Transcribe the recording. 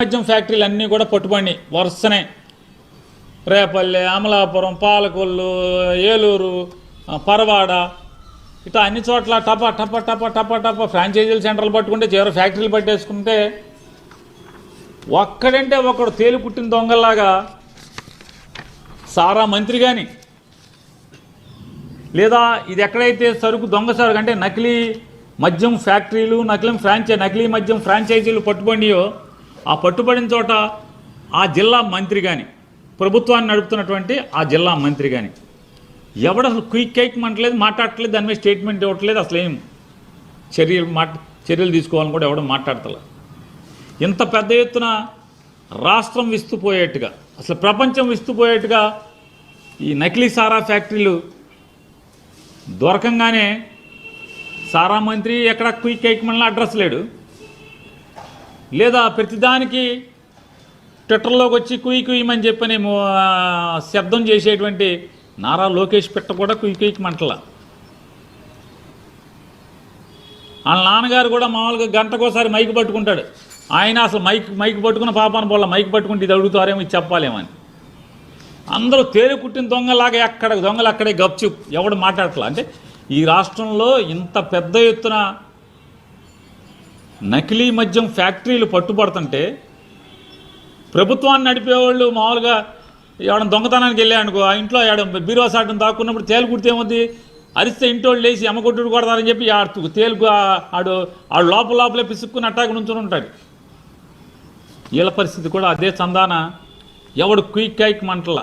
మద్యం ఫ్యాక్టరీలు అన్నీ కూడా పట్టుబడి వరుసనే రేపల్లె, అమలాపురం, పాలకొల్లు, ఏలూరు, పరవాడ ఇట్లా అన్ని చోట్ల టప టప టప టప టప ఫ్రాంచైజీల సెంటర్లు పట్టుకుంటే చివరి ఫ్యాక్టరీలు పట్టేసుకుంటే ఒక్కడంటే ఒకడు తేలి పుట్టిన దొంగల్లాగా సారా మంత్రి కానీ లేదా ఇది ఎక్కడైతే సరుకు దొంగ సరుకు అంటే నకిలీ మద్యం ఫ్యాక్టరీలు నకిలీ మద్యం ఫ్రాంచైజీలు పట్టుబడియో ఆ పట్టుబడిన చోట ఆ జిల్లా మంత్రి కానీ ప్రభుత్వాన్ని నడుపుతున్నటువంటి ఆ జిల్లా మంత్రి కానీ ఎవడు అసలు క్విక్ మంటలేదు, మాట్లాడట్లేదు, దాని మీద స్టేట్మెంట్ ఇవ్వట్లేదు, అసలు ఏం చర్యలు తీసుకోవాలని కూడా ఎవడో మాట్లాడతలే. ఇంత పెద్ద ఎత్తున రాష్ట్రం విస్తుపోయేట్టుగా అసలు ప్రపంచం విస్తుపోయేట్టుగా ఈ నకిలీ సారా ఫ్యాక్టరీలు దొరకంగానే సారా మంత్రి ఎక్కడ క్విక్ మనలో అడ్రస్ లేడు, లేదా ప్రతిదానికి ట్విట్టర్లోకి వచ్చి కుయ్యమని చెప్పని శబ్దం చేసేటువంటి నారా లోకేష్ పిట్ట కూడా కుయ్యమంటలా. వాళ్ళ నాన్నగారు కూడా మామూలుగా గంటకోసారి మైక్ పట్టుకుంటాడు. ఆయన అసలు మైక్ పట్టుకున్న పాపాన పోల మైక్ పట్టుకుంటే ఇది అడుగుతారేమో ఇది చెప్పాలేమని. అందరూ తేలి కుట్టిన దొంగలాగా దొంగలు అక్కడే గప్చు ఎవడు మాట్లాడట్లా. అంటే ఈ రాష్ట్రంలో ఇంత పెద్ద ఎత్తున నకిలీ మద్యం ఫ్యాక్టరీలు పట్టుబడుతుంటే ప్రభుత్వాన్ని నడిపేవాళ్ళు మామూలుగా ఎవడన్నా దొంగతనానికి వెళ్ళాయనుకో, ఆ ఇంట్లో బీరువా సాటం దాక్కున్నప్పుడు తేలు కుడితే ఏముంది, అరిస్తే ఇంటోళ్ళు లేచి ఎమ్మకొట్టుడు కొడతారని చెప్పి తేలు ఆడు లోపలే పిసుక్కుని అట్టాకు నుంచుని ఉంటాడు. వీళ్ళ పరిస్థితి కూడా అదే చందాన ఎవడు క్విక్ మంటల